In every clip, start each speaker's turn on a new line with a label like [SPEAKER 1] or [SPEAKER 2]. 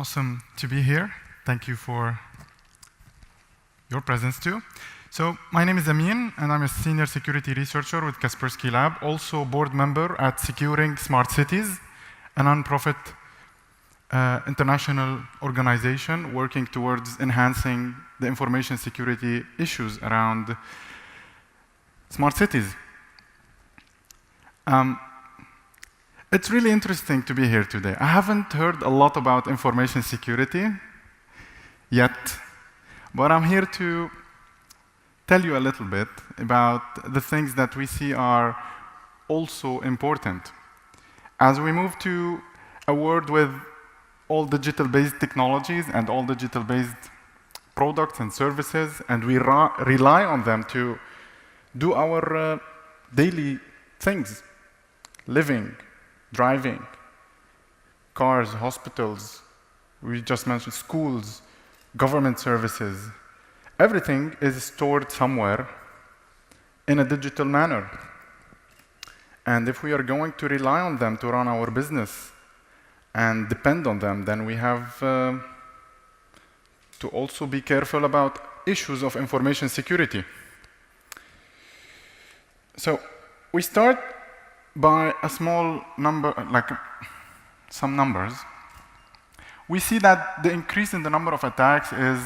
[SPEAKER 1] Awesome to be here. Thank you for your presence too. So my name is Amin, and I'm a senior security researcher with Kaspersky Lab, also board member at Securing Smart Cities, a nonprofit international organization working towards enhancing the information security issues around smart cities. It's really interesting to be here today. I haven't heard a lot about information security yet, but I'm here to tell you a little bit about the things that we see are also important. As we move to a world with all digital-based technologies and all digital-based products and services, and we rely on them to do our daily things, living, driving, cars, hospitals, we just mentioned schools, government services. Everything is stored somewhere in a digital manner. And if we are going to rely on them to run our business and depend on them, then we have to also be careful about issues of information security. So we start by a small number, like some numbers. We see that the increase in the number of attacks is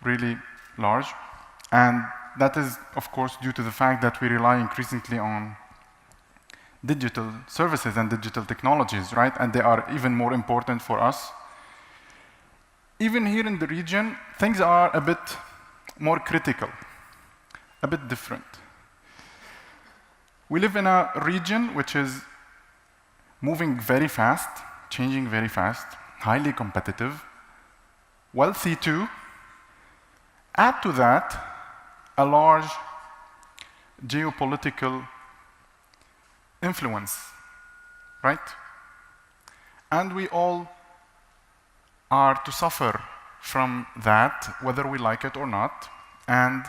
[SPEAKER 1] really large, and that is, of course, due to the fact that we rely increasingly on digital services and digital technologies, right? And they are even more important for us. Even here in the region, things are a bit more critical, a bit different. We live in a region which is moving very fast, changing very fast, highly competitive, wealthy too. Add to that a large geopolitical influence, right? And we all are to suffer from that, whether we like it or not, and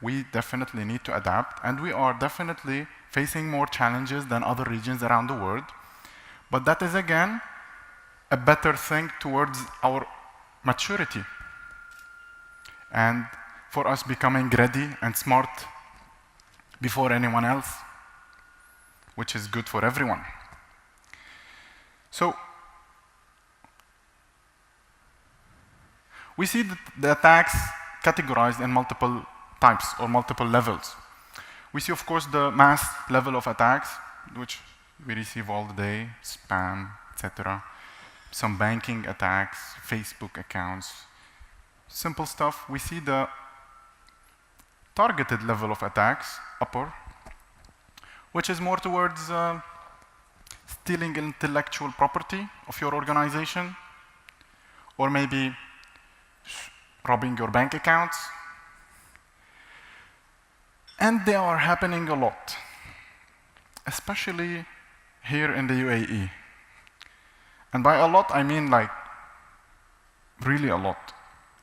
[SPEAKER 1] we definitely need to adapt, and we are definitely facing more challenges than other regions around the world. But that is, again, a better thing towards our maturity and for us becoming ready and smart before anyone else, which is good for everyone. So we see that the attacks categorized in multiple types or multiple levels. We see, of course, the mass level of attacks, which we receive all the day, spam, etc. Some banking attacks, Facebook accounts, simple stuff. We see the targeted level of attacks, upper, which is more towards stealing intellectual property of your organization, or maybe robbing your bank accounts. And they are happening a lot, especially here in the UAE. And by a lot, I mean like really a lot.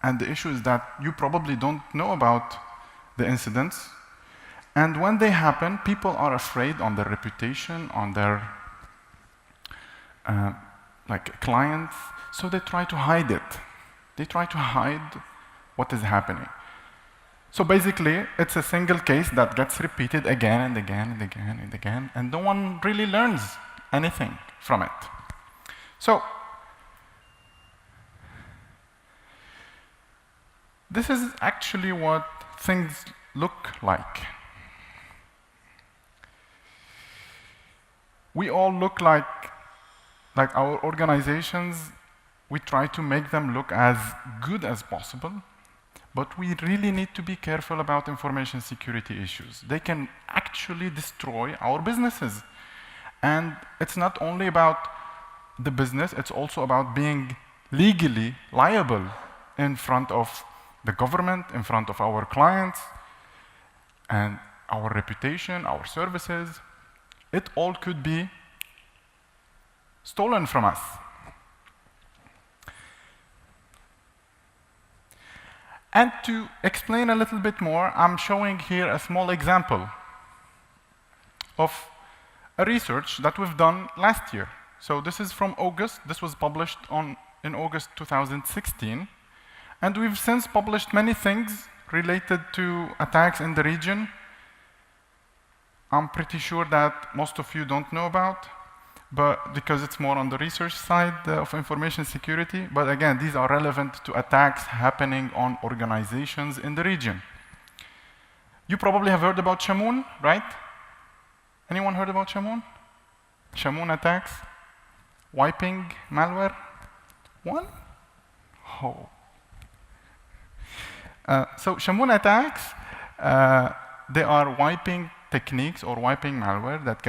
[SPEAKER 1] And the issue is that you probably don't know about the incidents. And when they happen, people are afraid on their reputation, on their clients, so they try to hide it. They try to hide what is happening. So basically, it's a single case that gets repeated again and again and again and again, and no one really learns anything from it. So this is actually what things look like. We all look like our organizations, we try to make them look as good as possible. But we really need to be careful about information security issues. They can actually destroy our businesses. And it's not only about the business, it's also about being legally liable in front of the government, in front of our clients, and our reputation, our services. It all could be stolen from us. And to explain a little bit more, I'm showing here a small example of a research that we've done last year. So this is from August. This was published on in August 2016. And we've since published many things related to attacks in the region. I'm pretty sure that most of you don't know about, but because it's more on the research side of information security. But again, these are relevant to attacks happening on organizations in the region. You probably have heard about Shamoon, right? Anyone heard about Shamoon? Shamoon attacks? Wiping malware? One? Oh. So Shamoon attacks, they are wiping techniques or wiping malware that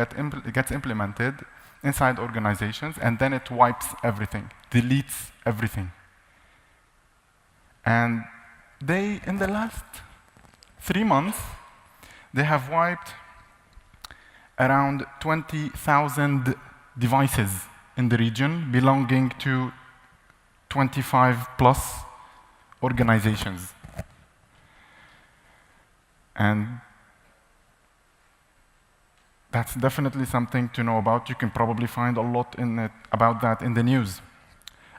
[SPEAKER 1] gets implemented inside organizations, and then it wipes everything, deletes everything. And they, in the last 3 months, they have wiped around 20,000 devices in the region belonging to 25 plus organizations. And that's definitely something to know about. You can probably find a lot about that in the news.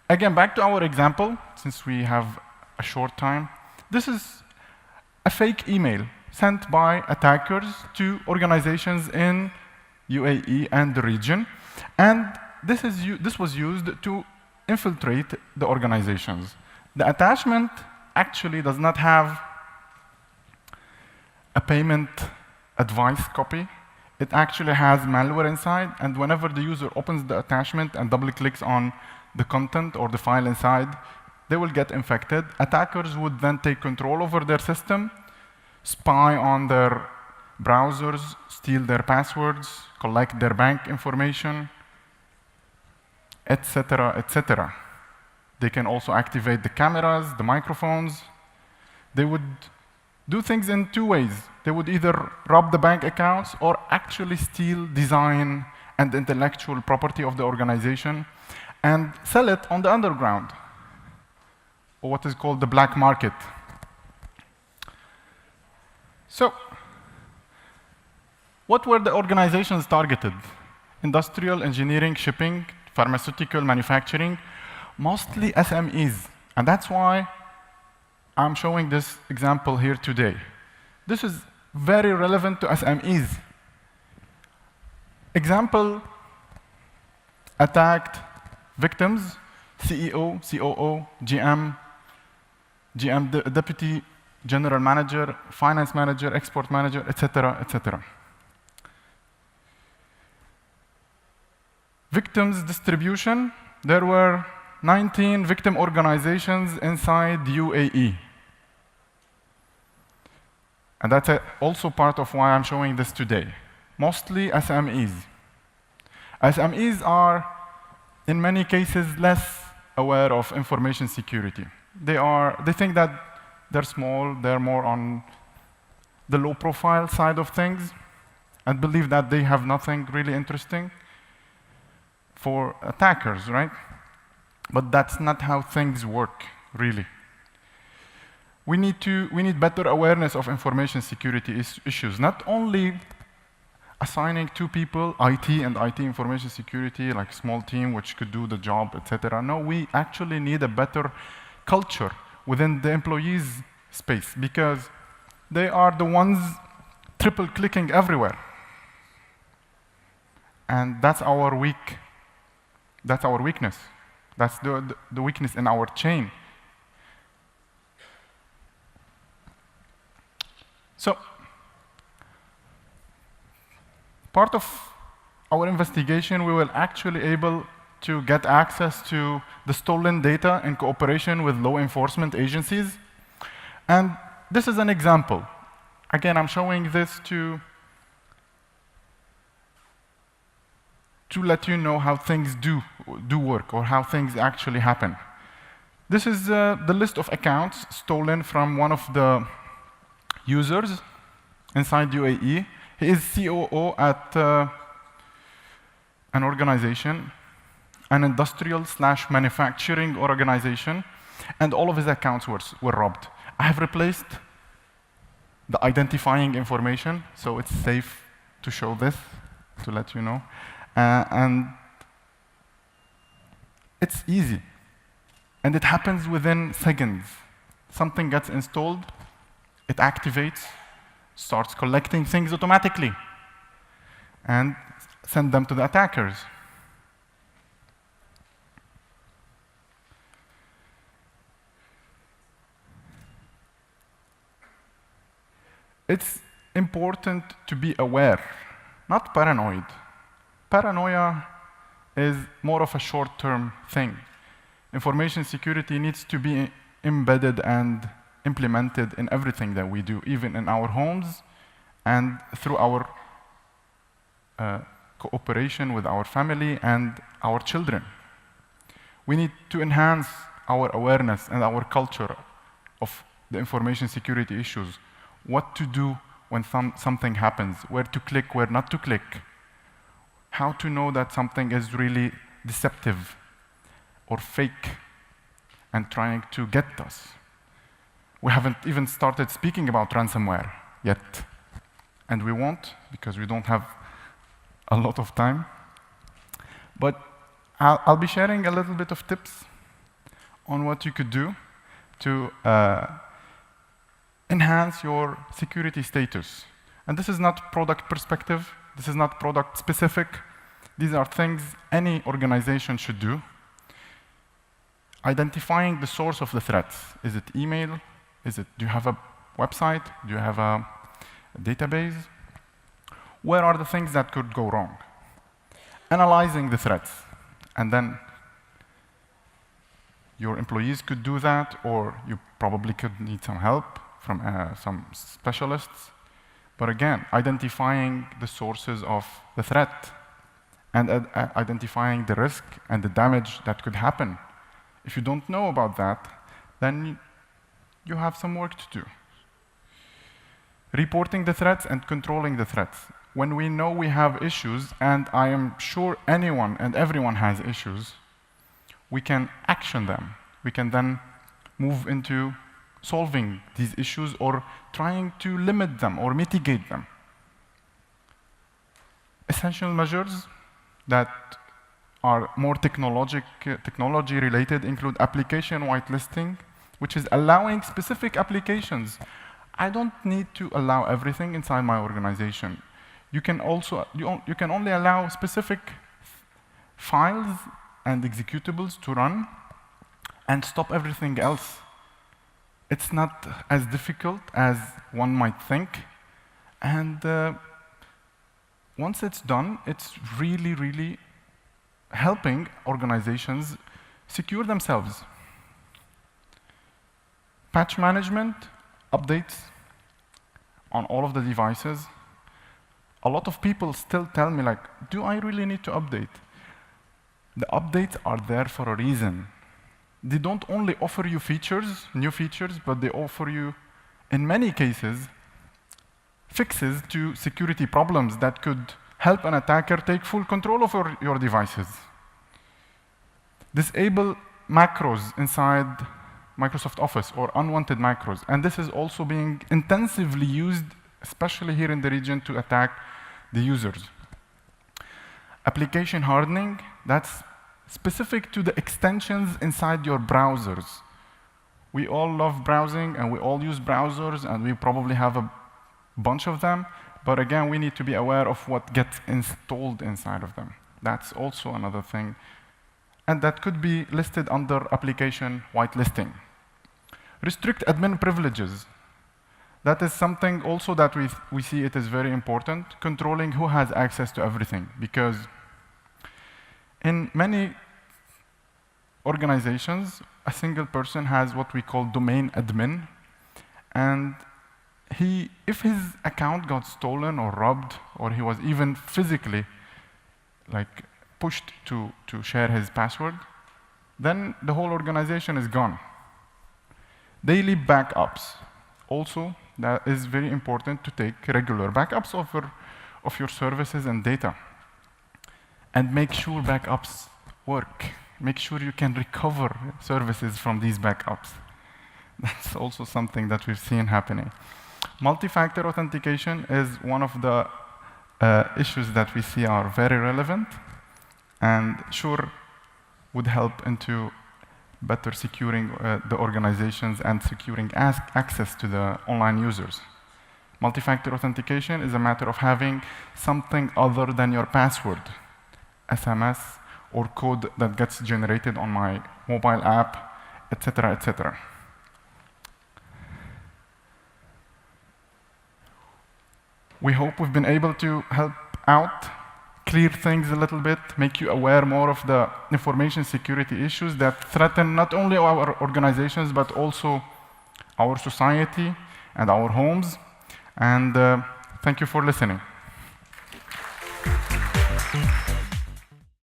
[SPEAKER 1] Again, back to our example, since we have a short time. This is a fake email sent by attackers to organizations in UAE and the region. And this was used to infiltrate the organizations. The attachment actually does not have a payment advice copy. It actually has malware inside, and whenever the user opens the attachment and double-clicks on the content or the file inside, they will get infected. Attackers would then take control over their system, spy on their browsers, steal their passwords, collect their bank information, etc., etc. They can also activate the cameras, the microphones. They would do things in 2 ways. They would either rob the bank accounts or actually steal design and intellectual property of the organization and sell it on the underground, or what is called the black market. So, what were the organizations targeted? Industrial, engineering, shipping, pharmaceutical, manufacturing, mostly SMEs. And that's why I'm showing this example here today. This is very relevant to SMEs. Example, attacked victims, CEO, COO, GM, deputy general manager, finance manager, export manager, etc., etc. Victims distribution, there were 19 victim organizations inside UAE. And that's also part of why I'm showing this today. Mostly SMEs. SMEs are, in many cases, less aware of information security. They think that they're small, they're more on the low-profile side of things, and believe that they have nothing really interesting for attackers, right? But that's not how things work, really. We need better awareness of information security issues, not only assigning 2 people, IT and IT information security, like a small team which could do the job, etc. No, we actually need a better culture within the employees' space, because they are the ones triple-clicking everywhere. And that's our weakness. That's the weakness in our chain. So, part of our investigation, we were actually able to get access to the stolen data in cooperation with law enforcement agencies. And this is an example. Again, I'm showing this to let you know how things do work, or how things actually happen. This is the list of accounts stolen from one of the users inside UAE. He is COO at an organization, an industrial/manufacturing organization, and all of his accounts were robbed. I have replaced the identifying information, so it's safe to show this, to let you know. And it's easy. And it happens within seconds. Something gets installed, it activates, starts collecting things automatically, and send them to the attackers. It's important to be aware, not paranoid. Paranoia is more of a short-term thing. Information security needs to be embedded and implemented in everything that we do, even in our homes and through our cooperation with our family and our children. We need to enhance our awareness and our culture of the information security issues, what to do when something happens, where to click, where not to click, how to know that something is really deceptive or fake and trying to get us. We haven't even started speaking about ransomware yet, and we won't because we don't have a lot of time. But I'll be sharing a little bit of tips on what you could do to enhance your security status. And this is not product perspective. This is not product specific. These are things any organization should do. Identifying the source of the threats. Is it email? Do you have a website? Do you have a database? Where are the things that could go wrong? Analyzing the threats. And then your employees could do that, or you probably could need some help from some specialists. But again, identifying the sources of the threat and identifying the risk and the damage that could happen. If you don't know about that, then you have some work to do. Reporting the threats and controlling the threats. When we know we have issues, and I am sure anyone and everyone has issues, we can action them. We can then move into solving these issues or trying to limit them or mitigate them. Essential measures that are more technology related include application whitelisting, which is allowing specific applications. I don't need to allow everything inside my organization. You can only allow specific files and executables to run and stop everything else. It's not as difficult as one might think. And once it's done, it's really, really helping organizations secure themselves. Patch management, updates on all of the devices. A lot of people still tell me, like, do I really need to update? The updates are there for a reason. They don't only offer you features, new features, but they offer you, in many cases, fixes to security problems that could help an attacker take full control over your devices. Disable macros inside Microsoft Office or unwanted macros. And this is also being intensively used, especially here in the region, to attack the users. Application hardening, that's specific to the extensions inside your browsers. We all love browsing, and we all use browsers, and we probably have a bunch of them. But again, we need to be aware of what gets installed inside of them. That's also another thing. And that could be listed under application whitelisting. Restrict admin privileges. That is something also that we see it is very important, controlling who has access to everything. Because in many organizations, a single person has what we call domain admin. And if his account got stolen or robbed, or he was even physically pushed to share his password, then the whole organization is gone. Daily backups. Also, that is very important to take regular backups of your services and data. And make sure backups work. Make sure you can recover services from these backups. That's also something that we've seen happening. Multi-factor authentication is one of the issues that we see are very relevant and sure would help into better securing the organizations and securing access to the online users. Multi-factor authentication is a matter of having something other than your password, SMS or code that gets generated on my mobile app, etc., etc. We hope we've been able to help out, clear things a little bit, make you aware more of the information security issues that threaten not only our organizations, but also our society and our homes. And thank you for listening.